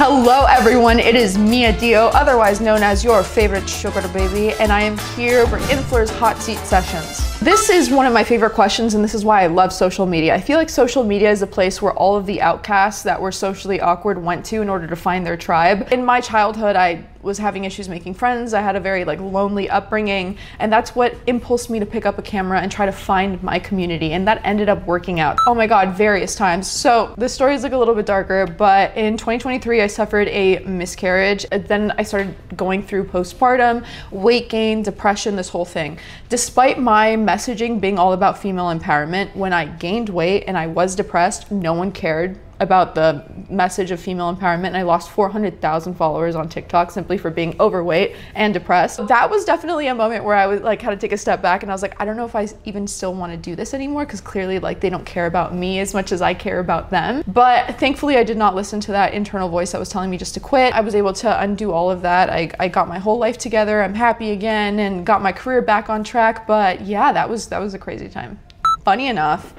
Hello everyone, it is Mia Dio, otherwise known as your favorite sugar baby, and I am here for Influur's Hot Seat Sessions. This is one of my favorite questions, and this is why I love social media. I feel like social media is a place where all of the outcasts that were socially awkward went to in order to find their tribe. In my childhood, I was having issues making friends. I had a very lonely upbringing, and that's what impulsed me to pick up a camera and try to find my community, and that ended up working out. Oh my god, various times. So the story is a little bit darker, but in 2023 I suffered a miscarriage. Then I started going through postpartum, weight gain, depression, this whole thing. Despite my messaging being all about female empowerment, when I gained weight and I was depressed, no one cared about the message of female empowerment, and I lost 400,000 followers on TikTok simply for being overweight and depressed. That was definitely a moment where I was had to take a step back, and I was like, I don't know if I even still want to do this anymore, because clearly they don't care about me as much as I care about them. But thankfully I did not listen to that internal voice that was telling me just to quit. I was able to undo all of that. I got my whole life together, I'm happy again, and got my career back on track. But yeah, that was a crazy time. Funny enough,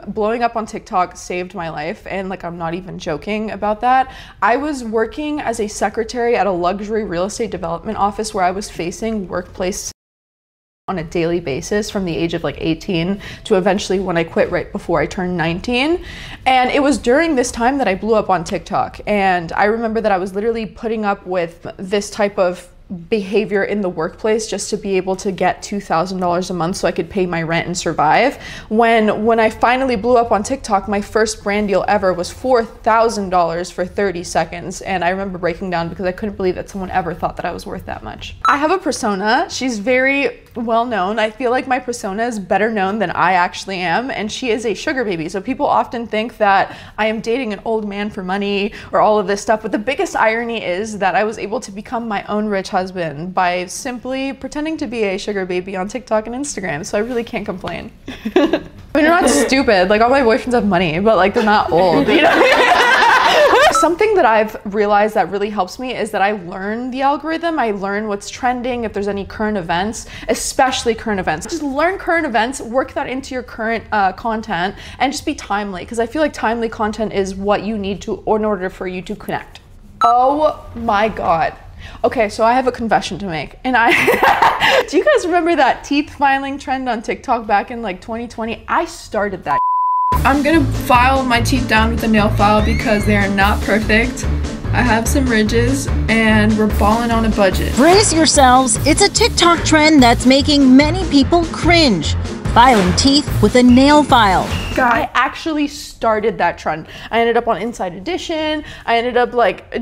blowing up on TikTok saved my life, and I'm not even joking about that. I was working as a secretary at a luxury real estate development office where I was facing workplace on a daily basis from the age of 18 to eventually when I quit right before I turned 19. And it was during this time that I blew up on TikTok. And I remember that I was literally putting up with this type of behavior in the workplace just to be able to get $2,000 a month so I could pay my rent and survive. When I finally blew up on TikTok, my first brand deal ever was $4,000 for 30 seconds. And I remember breaking down because I couldn't believe that someone ever thought that I was worth that much. I have a persona. She's very well known. I feel like my persona is better known than I actually am, and she is a sugar baby. So people often think that I am dating an old man for money or all of this stuff, but the biggest irony is that I was able to become my own rich husband by simply pretending to be a sugar baby on TikTok and Instagram. So I really can't complain. I mean, you're not stupid. All my boyfriends have money, but they're not old, you know? Something that I've realized that really helps me is that I learn the algorithm. I learn what's trending, if there's any current events, especially current events. Just learn current events, work that into your current content, and just be timely, because I feel like timely content is what you need to in order for you to connect. Oh my god. Okay, so I have a confession to make, and do you guys remember that teeth filing trend on TikTok back in 2020? I started that. I'm gonna file my teeth down with a nail file because they are not perfect. I have some ridges, and we're balling on a budget. Brace yourselves, it's a TikTok trend that's making many people cringe. Filing teeth with a nail file. I actually started that trend. I ended up on Inside Edition. I ended up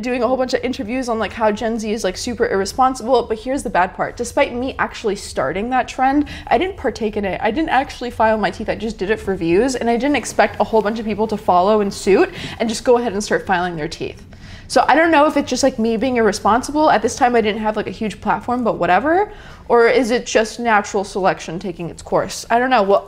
doing a whole bunch of interviews on how Gen Z is super irresponsible. But here's the bad part. Despite me actually starting that trend, I didn't partake in it. I didn't actually file my teeth. I just did it for views, and I didn't expect a whole bunch of people to follow in suit and just go ahead and start filing their teeth. So I don't know if it's just me being irresponsible. At this time I didn't have a huge platform, but whatever. Or is it just natural selection taking its course? I don't know. Well,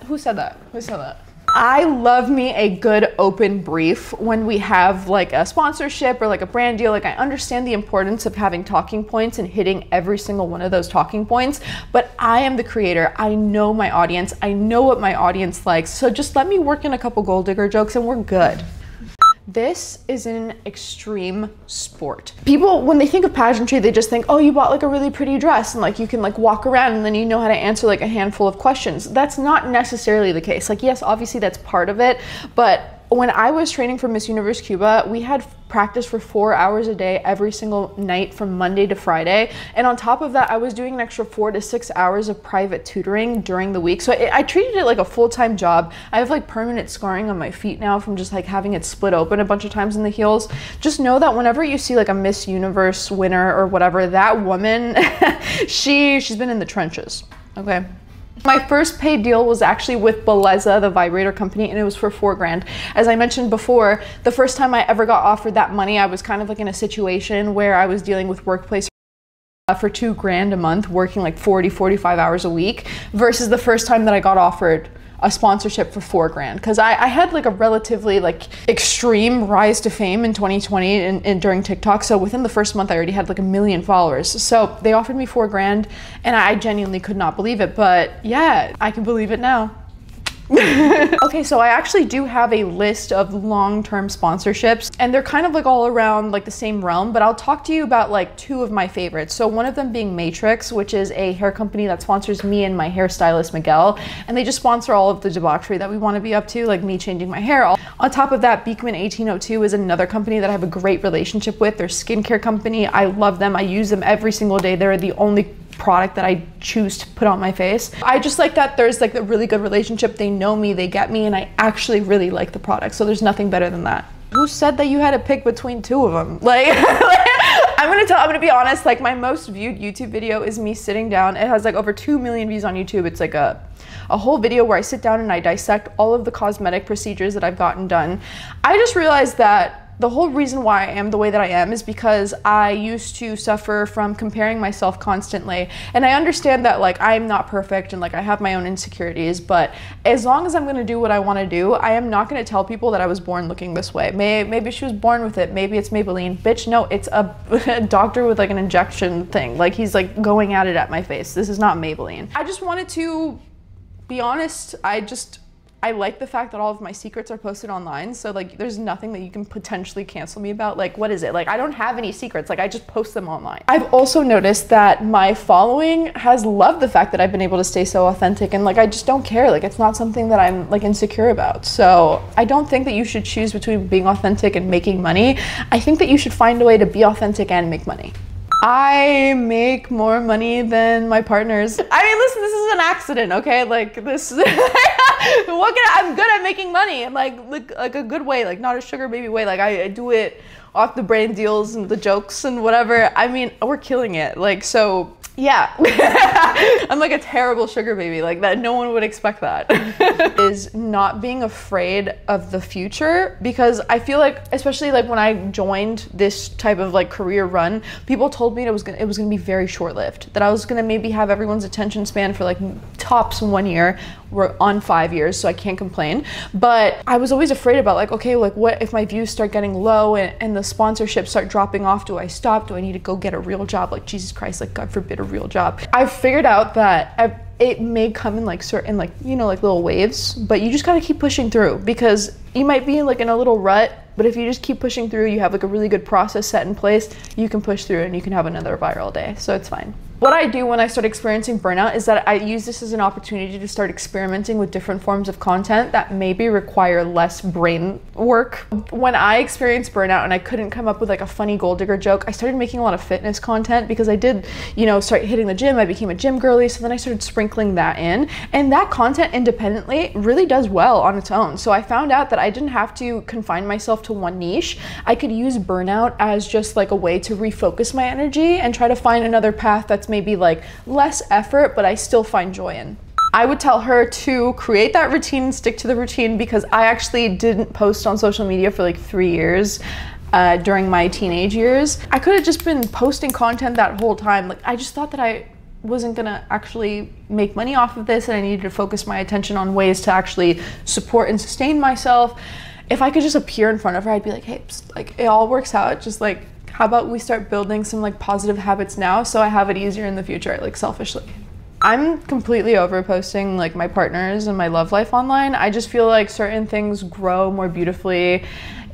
who said that? Who said that? I love me a good open brief when we have a sponsorship or a brand deal. I understand the importance of having talking points and hitting every single one of those talking points, but I am the creator. I know my audience. I know what my audience likes. So just let me work in a couple gold digger jokes and we're good. This is an extreme sport. People, when they think of pageantry, they just think, oh, you bought a really pretty dress and you can walk around and then you know how to answer a handful of questions. That's not necessarily the case. Yes, obviously that's part of it, but when I was training for Miss Universe Cuba, we had practice for 4 hours a day every single night from Monday to Friday. And on top of that, I was doing an extra 4 to 6 hours of private tutoring during the week. So I treated it like a full-time job. I have permanent scarring on my feet now from just having it split open a bunch of times in the heels. Just know that whenever you see a Miss Universe winner or whatever, that woman, she's been in the trenches, okay? My first paid deal was actually with Beleza, the vibrator company, and it was for $4,000. As I mentioned before, the first time I ever got offered that money, I was kind of in a situation where I was dealing with workplace for $2,000 a month, working 40, 45 hours a week, versus the first time that I got offered a sponsorship for $4,000, because I had a relatively extreme rise to fame in 2020 and during TikTok. So within the first month I already had 1 million followers. So they offered me $4,000 and I genuinely could not believe it, but yeah, I can believe it now. Okay, so I actually do have a list of long-term sponsorships, and they're kind of like all around like the same realm, but I'll talk to you about like two of my favorites. So one of them being Matrix, which is a hair company that sponsors me and my hairstylist Miguel, and they just sponsor all of the debauchery that we want to be up to, like me changing my hair. On top of that, Beekman 1802 is another company that I have a great relationship with. They're a skincare company. I love them. I use them every single day. They're the only product that I choose to put on my face. I just like that there's like a really good relationship. They know me, they get me, and I actually really like the product. So there's nothing better than that. Who said that you had to pick between two of them? Like, I'm gonna be honest, like my most viewed YouTube video is me sitting down. It has like over 2 million views on YouTube. It's like a whole video where I sit down and I dissect all of the cosmetic procedures that I've gotten done. I just realized that the whole reason why I am the way that I am is because I used to suffer from comparing myself constantly. And I understand that like I'm not perfect and like I have my own insecurities, but as long as I'm gonna do what I wanna do, I am not gonna tell people that I was born looking this way. Maybe she was born with it, maybe it's Maybelline. Bitch, no, it's a doctor with like an injection thing. Like he's like going at it at my face. This is not Maybelline. I just wanted to be honest. I like the fact that all of my secrets are posted online, so like there's nothing that you can potentially cancel me about. Like, what is it? Like, I don't have any secrets, like I just post them online. I've also noticed that my following has loved the fact that I've been able to stay so authentic, and like I just don't care. Like, it's not something that I'm like insecure about. So I don't think that you should choose between being authentic and making money. I think that you should find a way to be authentic and make money. I make more money than my partners. I mean, listen, this is an accident, okay? Like this, I'm good at making money and like a good way, like not a sugar baby way. Like I do it off the brain deals and the jokes and whatever. I mean, we're killing it. Like, so yeah. I'm like a terrible sugar baby, like that. No one would expect that. Is not being afraid of the future, because I feel like, especially like when I joined this type of like career run, people told me it was gonna be very short-lived, that I was gonna maybe have everyone's attention span for like tops 1 year. We're on 5 years, so I can't complain. But I was always afraid about like, okay, like what if my views start getting low and the sponsorships start dropping off? Do I stop? Do I need to go get a real job? Like, Jesus Christ, like God forbid a real job. I've figured out that it may come in like certain, like, you know, like little waves, but you just gotta keep pushing through, because you might be like in a little rut, but if you just keep pushing through, you have like a really good process set in place, you can push through and you can have another viral day. So it's fine. What I do when I start experiencing burnout is that I use this as an opportunity to start experimenting with different forms of content that maybe require less brain work. When I experienced burnout and I couldn't come up with like a funny gold digger joke, I started making a lot of fitness content, because I did, you know, start hitting the gym. I became a gym girly, so then I started sprinkling that in, and that content independently really does well on its own. So I found out that I didn't have to confine myself to one niche. I could use burnout as just like a way to refocus my energy and try to find another path that's maybe like less effort, but I still find joy in. I would tell her to create that routine and stick to the routine, because I actually didn't post on social media for like 3 years during my teenage years. I could have just been posting content that whole time. Like, I just thought that I wasn't gonna actually make money off of this, and I needed to focus my attention on ways to actually support and sustain myself. If I could just appear in front of her, I'd be like, hey, psst, like it all works out. Just like, how about we start building some like positive habits now so I have it easier in the future, like selfishly. I'm completely over posting like my partners and my love life online. I just feel like certain things grow more beautifully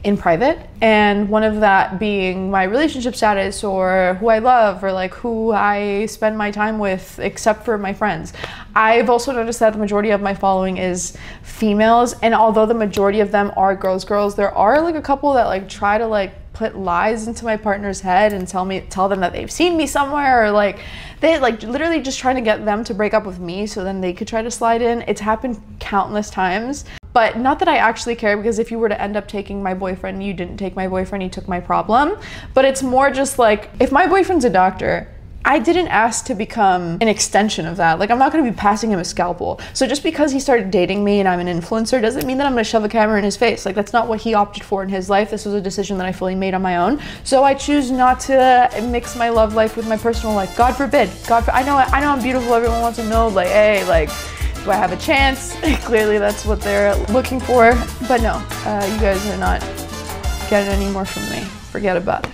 in private, and one of that being my relationship status, or who I love, or like who I spend my time with, except for my friends. I've also noticed that the majority of my following is females, and although the majority of them are girls, there are like a couple that like try to like put lies into my partner's head and tell them that they've seen me somewhere, or like they like literally just trying to get them to break up with me so then they could try to slide in. It's happened countless times. But not that I actually care, because if you were to end up taking my boyfriend, you didn't take my boyfriend, you took my problem. But it's more just like, if my boyfriend's a doctor, I didn't ask to become an extension of that. Like, I'm not gonna be passing him a scalpel. So just because he started dating me and I'm an influencer doesn't mean that I'm gonna shove a camera in his face. Like, that's not what he opted for in his life. This was a decision that I fully made on my own. So I choose not to mix my love life with my personal life. God forbid. I know I'm beautiful. Everyone wants to know, like, hey, like, do I have a chance? Clearly that's what they're looking for. But no, you guys are not getting any more from me. Forget about it.